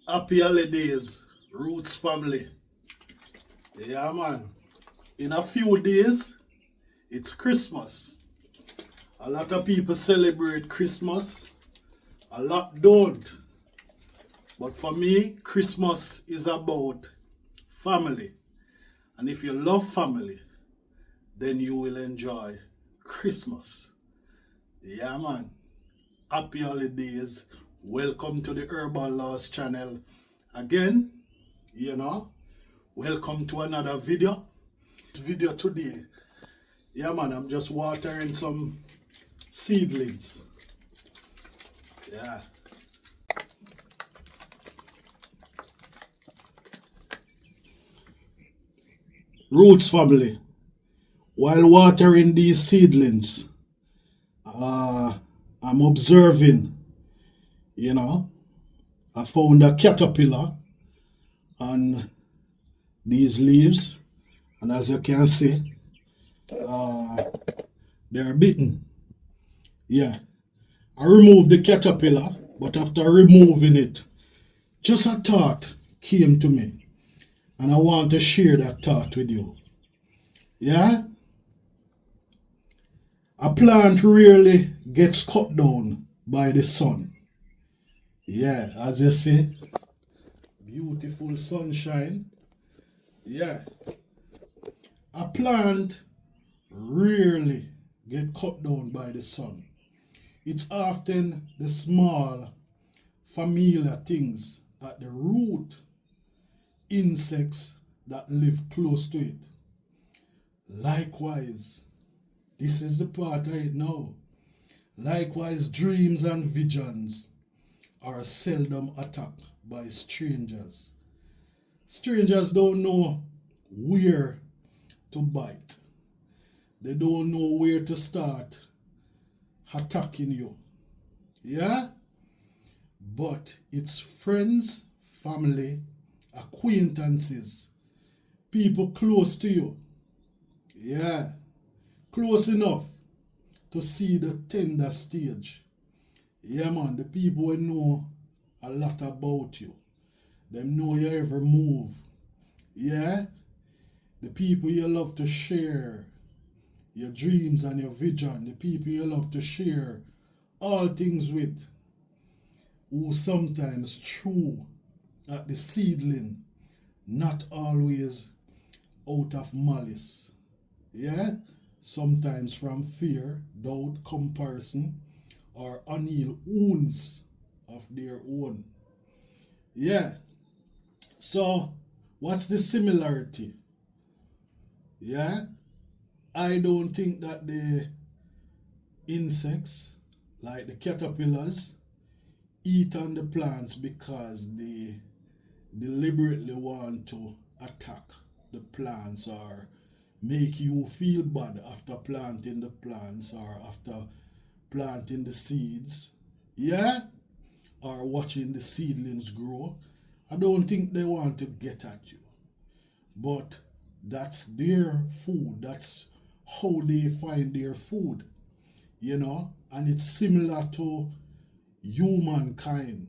Happy holidays, Roots family. Yeah, man. In a few days, it's Christmas. A lot of people celebrate Christmas, a lot don't. But for me, Christmas is about family. And if you love family, then you will enjoy Christmas. Yeah, man. Happy holidays. Welcome to the Herbalawes channel. Again, welcome to another video. This video today, yeah, man, I'm just watering some seedlings. Yeah. Roots family. While watering these seedlings, I'm observing, I found a caterpillar on these leaves, and as you can see, they're bitten. Yeah, I removed the caterpillar, but after removing it, just a thought came to me, and I want to share that thought with you. Yeah, a plant rarely gets cut down by the sun. Yeah, as you see, beautiful sunshine. Yeah, a plant rarely get cut down by the sun. It's often the small, familiar things at the root, insects that live close to it. Likewise, this is the part I know. Likewise, dreams and visions are seldom attacked by strangers. Strangers don't know where to bite. They don't know where to start attacking you. Yeah? But it's friends, family, acquaintances, people close to you. Yeah. Close enough to see the tender stage. Yeah, man, the people who know a lot about you. Them know your every move. Yeah? The people you love to share your dreams and your vision. The people you love to share all things with. Who sometimes true at the seedling, not always out of malice. Yeah? Sometimes from fear, doubt, comparison, or unhealed wounds of their own. Yeah. So, what's the similarity? Yeah? I don't think that the insects, like the caterpillars, eat on the plants because they deliberately want to attack the plants or make you feel bad after planting the plants or after planting the seeds. Yeah? Or watching the seedlings grow. I don't think they want to get at you. But that's their food. That's how they find their food. And it's similar to humankind.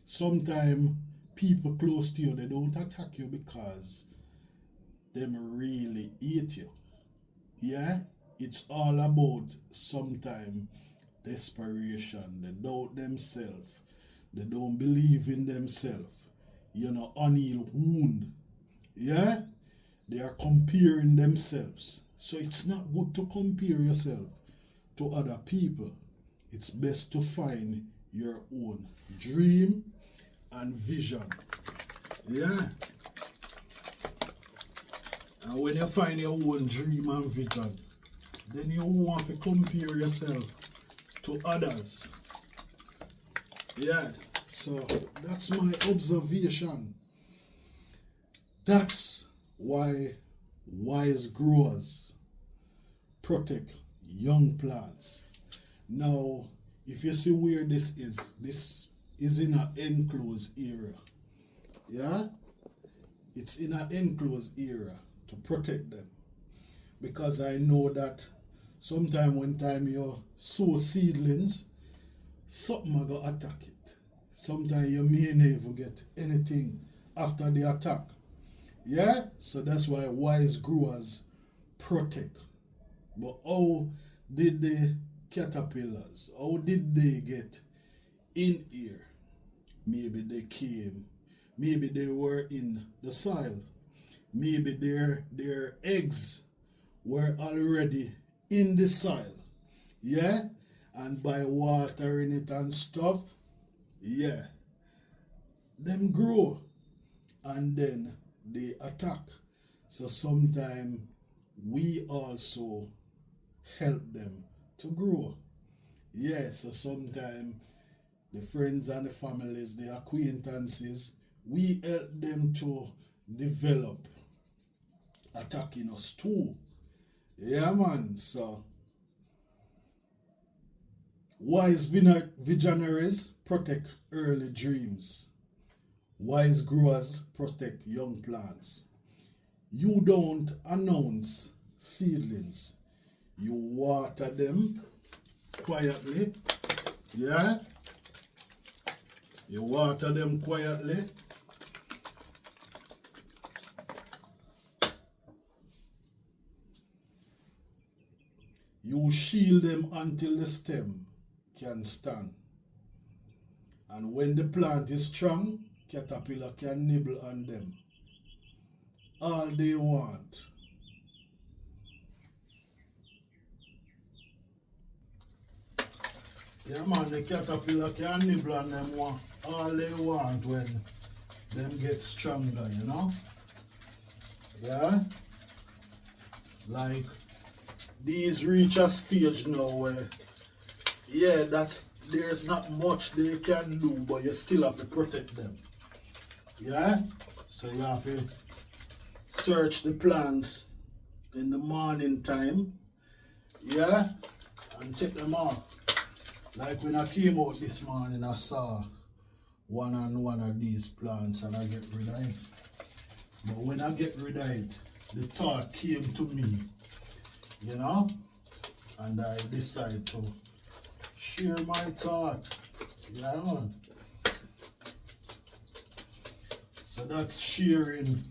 Sometimes people close to you, they don't attack you because them really hate you. Yeah? It's all about sometimes desperation. They doubt themselves. They don't believe in themselves. Unhealed wound. Yeah? They are comparing themselves. So it's not good to compare yourself to other people. It's best to find your own dream and vision. Yeah. And when you find your own dream and vision, then you won't have to compare yourself to others. Yeah. So that's my observation. That's why wise growers protect young plants. Now, if you see where this is in an enclosed area. Yeah? It's in an enclosed area to protect them. Because I know that sometime when you sow seedlings, something will go attack it. Sometimes you may not even get anything after the attack. Yeah? So that's why wise growers protect. But how did the caterpillars, how did they get in here? Maybe they came, maybe they were in the soil, maybe their eggs were already in the soil. Yeah? And by watering it and stuff, yeah, them grow and then they attack. So sometimes we also help them to grow. Yeah, so sometimes the friends and the families, the acquaintances, we help them to develop attacking us too. Yeah, man. So wise visionaries protect early dreams. Wise growers protect young plants. You don't announce seedlings. You water them quietly. Yeah? You water them quietly. You shield them until the stem can stand. And when the plant is strong, caterpillar can nibble on them all they want. Yeah, man, the caterpillar can nibble on them all they want when them get stronger, you know? Yeah? Like, these reach a stage now where, yeah, there's not much they can do, but you still have to protect them. Yeah? So you have to search the plants in the morning time, yeah, and take them off. Like when I came out this morning, I saw one of these plants and I get rid of it. But when I get rid of it, the thought came to me, you know, and I decided to share my thought. Yeah, man. So that's sharing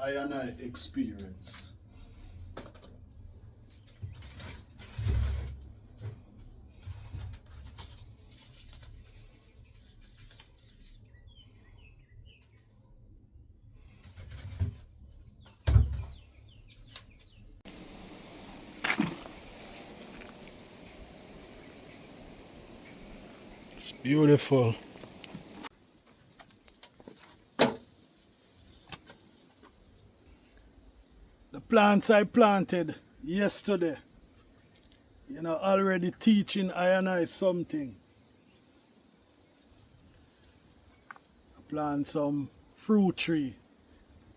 I and I experience. It's beautiful. The plants I planted yesterday, you know, already teaching I and I something. I plant some fruit tree.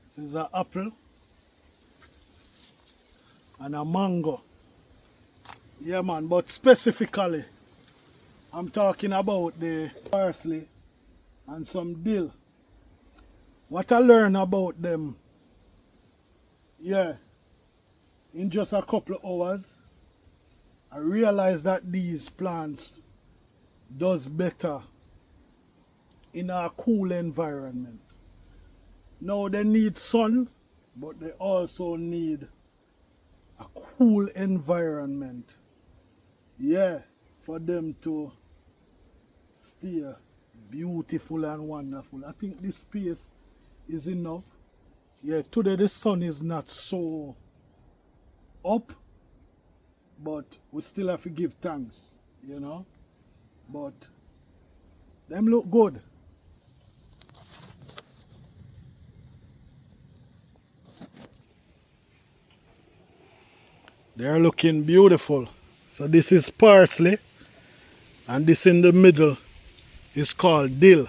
This is an apple and a mango. Yeah, man, but specifically, I'm talking about the parsley and some dill. What I learned about them, yeah, in just a couple of hours, I realized that these plants does better in a cool environment. Now they need sun, but they also need a cool environment. Yeah, for them to stay beautiful and wonderful. I think this space is enough. Yeah, today the sun is not so up, but we still have to give thanks, you know. But them look good. They're looking beautiful. So this is parsley, and this in the middle is called dill.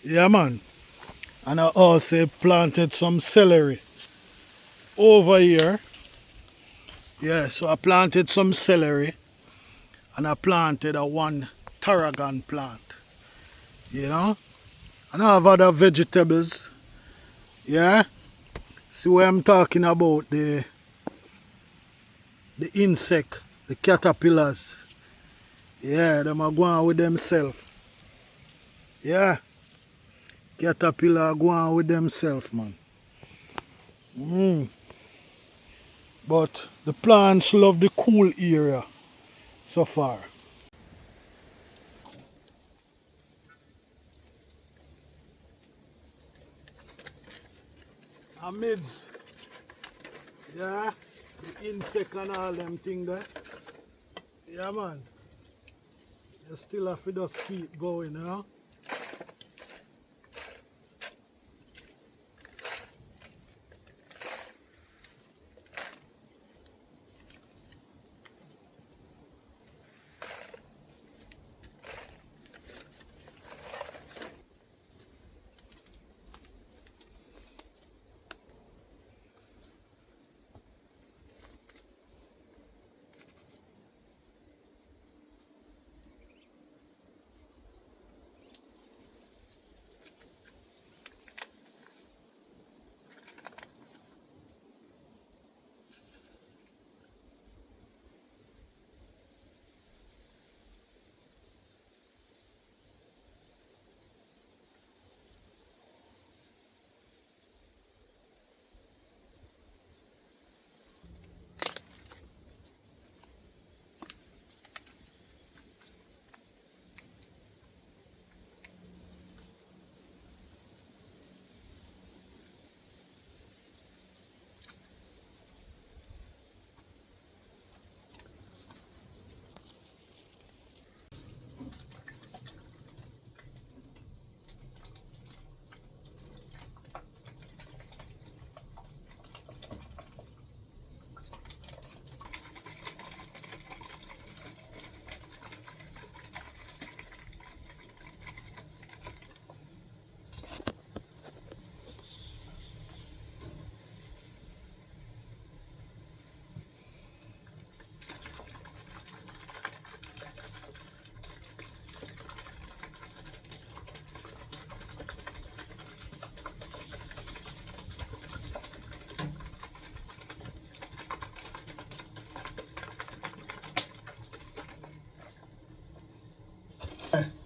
Yeah, man. And I also planted some celery over here. Yeah, so I planted some celery and I planted a one tarragon plant. You know? And I have other vegetables. Yeah? See what I'm talking about, the insect, the caterpillars. Yeah, them are going with themselves. Yeah, caterpillar go on with themselves, man. But the plants love the cool area so far. Amidst, yeah, the insect and all them thing there. Yeah, man. You still have to just keep going, you know.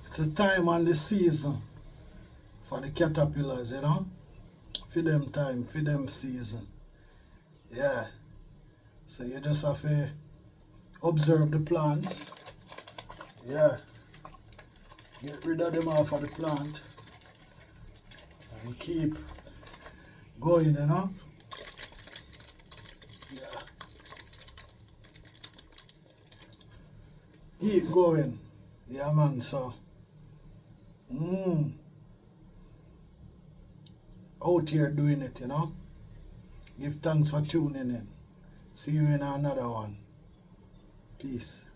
It's a time and the season for the caterpillars, you know. For them time, for them season. Yeah. So you just have to observe the plants. Yeah. Get rid of them off of the plant. And keep going, you know. Yeah. Keep going. Yeah, man. So, out here doing it, you know. Give thanks for tuning in. See you in another one. Peace.